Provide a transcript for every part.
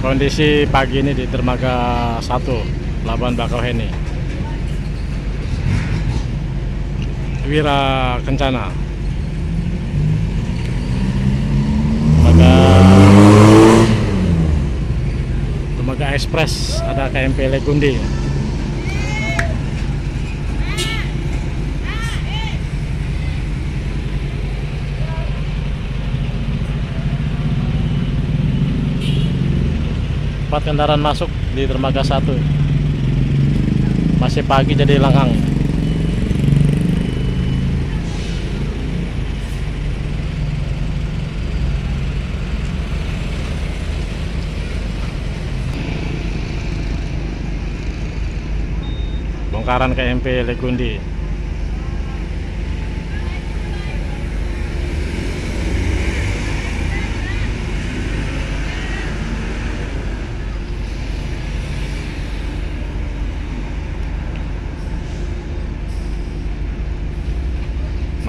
Kondisi pagi ini di Dermaga 1 Pelabuhan Bakauheni, Wira Kencana, Dermaga Express, ada KMP Legundi. Empat kendaraan masuk di Dermaga 1. Masih pagi jadi lengang. Bongkaran KMP Legundi.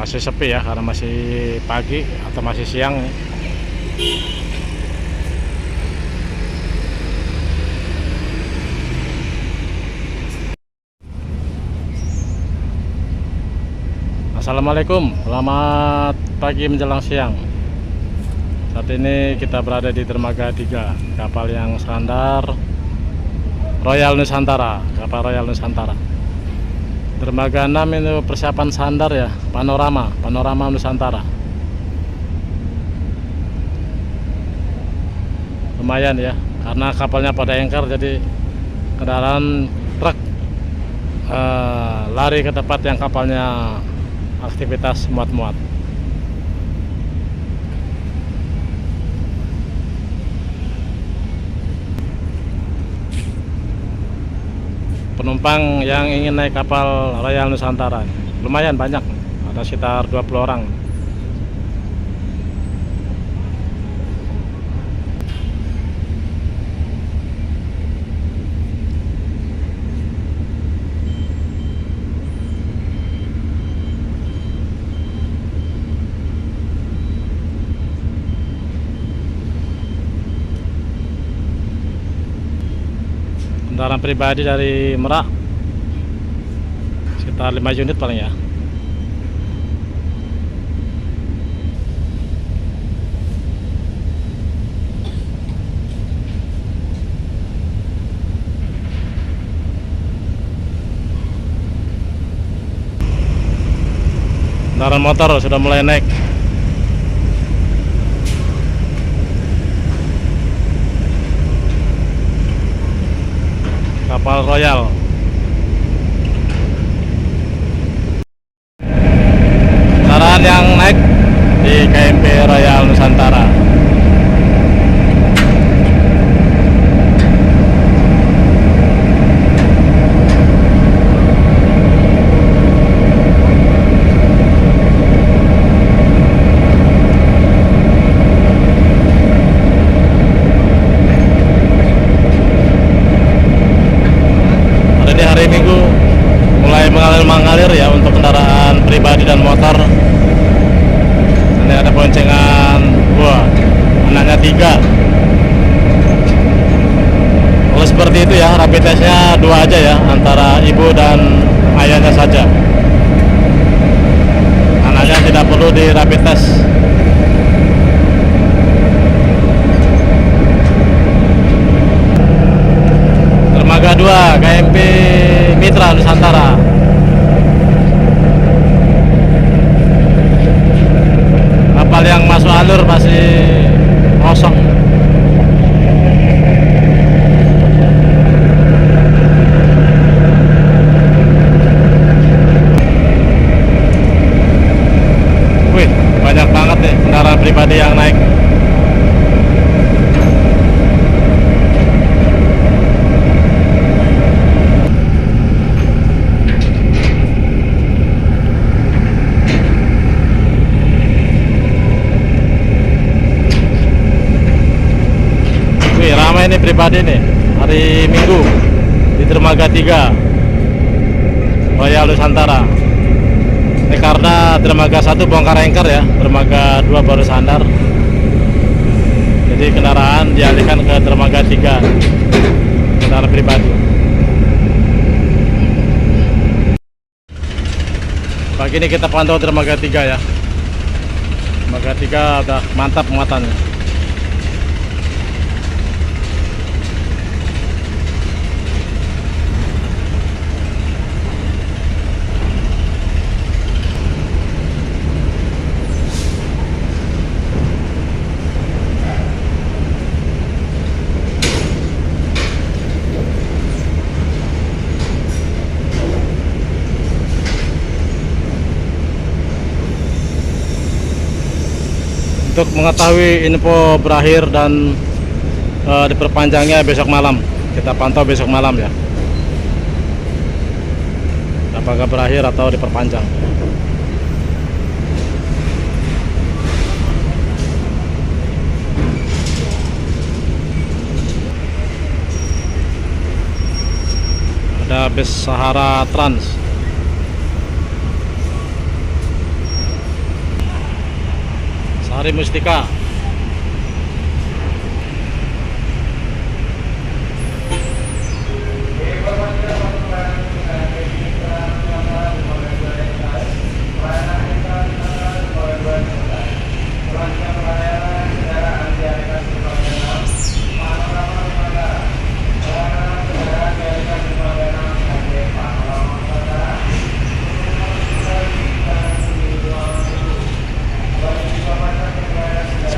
Masih sepi ya, karena masih pagi atau masih siang. Assalamualaikum, selamat pagi menjelang siang. Saat ini kita berada di Dermaga 3, kapal yang standar Royal Nusantara, kapal Royal Nusantara. Dermaga 6 itu persiapan sandar ya, Panorama Nusantara. Lumayan ya, karena kapalnya pada anchor, jadi kendaraan truk lari ke tempat yang kapalnya aktivitas muat-muat. Penumpang yang ingin naik kapal Royal Nusantara lumayan banyak, ada sekitar 20 orang. Kendaraan pribadi dari Merak sekitar 5 unit paling ya. Kendaraan motor sudah mulai naik. Kapal Royal. Kendaraan yang naik di KMP Royal Nusantara. Hari Minggu mulai mengalir ya untuk kendaraan pribadi dan motor. Ini ada boncengan anaknya 3. Kalau seperti itu ya, rapid testnya 2 aja ya, antara ibu dan ayahnya saja. Anaknya tidak perlu di rapid test. Dermaga 2 KMP Mitra Nusantara. Kapal yang masuk alur masih kosong. Wih, banyak banget nih kendaraan pribadi yang naik. Ramai ini pribadi nih hari Minggu di Dermaga 3 Royal Nusantara. Ini karena Dermaga 1 bongkar anchor ya, Dermaga 2 baru sandar. Jadi Jadi kendaraan dialihkan ke dermaga 3 kendaraan pribadi. Pagi ini kita pantau dermaga 3 ya. Dermaga 3 udah mantap muatannya. Untuk mengetahui info berakhir dan diperpanjangnya besok malam, kita pantau besok malam ya, apakah berakhir atau diperpanjang. Ada bus Sahara Trans. Sari Mustika.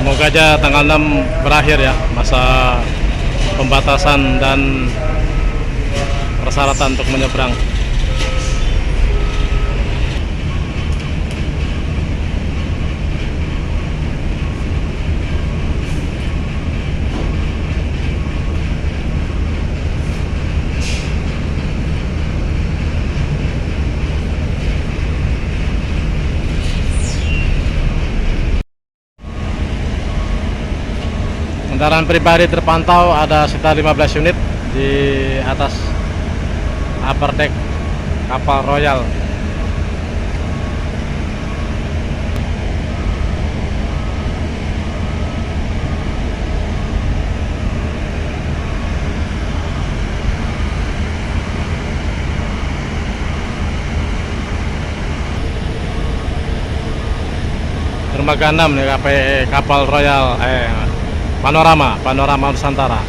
Semoga aja tanggal 6 berakhir ya masa pembatasan dan persyaratan untuk menyeberang. Kendaraan pribadi terpantau ada sekitar 15 unit di atas upper deck kapal Royal. Dermaga 6 nih kapal Royal Panorama Nusantara.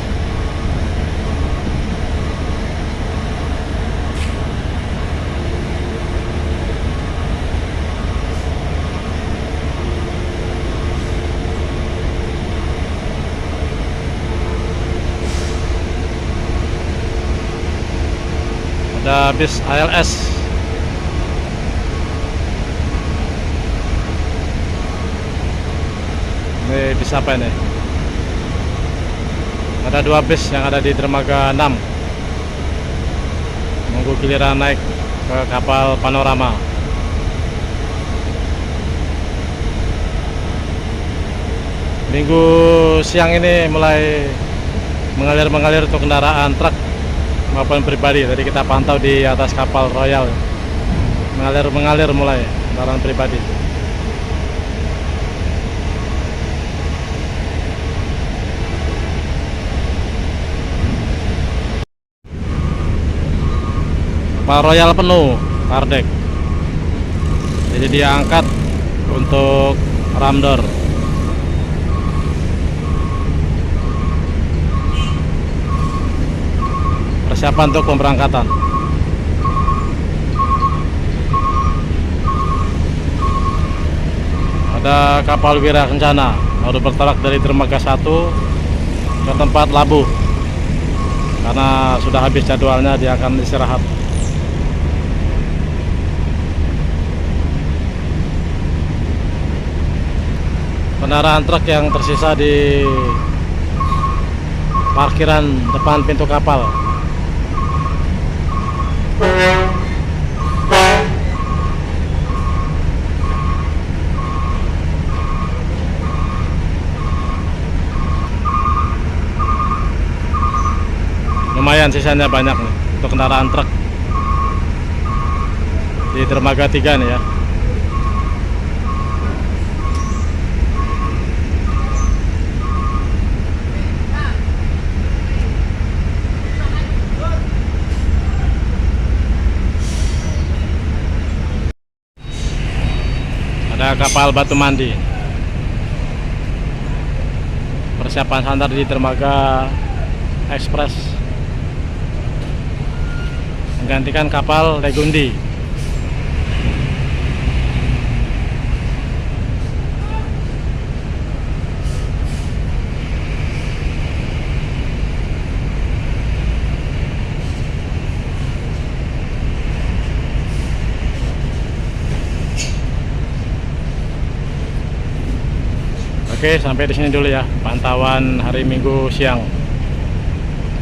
Ada bis ALS. Ini bis apa ini? Ada 2 bis yang ada di dermaga 6 menunggu giliran naik ke kapal Panorama. Minggu siang ini mulai mengalir untuk kendaraan truk maupun pribadi. Tadi kita pantau di atas kapal Royal, mengalir mulai kendaraan pribadi. Kapal Royal penuh kardek, jadi dia angkat untuk ramdor. Persiapan untuk pemberangkatan. Ada kapal Wira Kencana baru bertolak dari dermaga 1 ke tempat labuh karena sudah habis jadwalnya, dia akan istirahat. Kendaraan truk yang tersisa di parkiran depan pintu kapal. Lumayan sisanya banyak nih untuk kendaraan truk di dermaga 3 nih ya. kapal Batu Mandi. Persiapan sandar di dermaga Express menggantikan kapal Legundi. Oke, sampai di sini dulu ya pantauan hari Minggu siang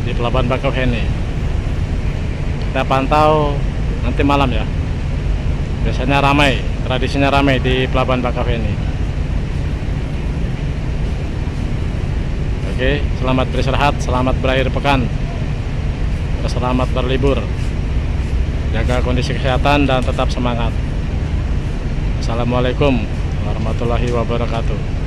di Pelabuhan Bakauheni. Kita pantau nanti malam ya. Biasanya ramai, tradisinya ramai di Pelabuhan Bakauheni. Oke, selamat beristirahat, selamat berakhir pekan, selamat berlibur. Jaga kondisi kesehatan dan tetap semangat. Assalamualaikum warahmatullahi wabarakatuh.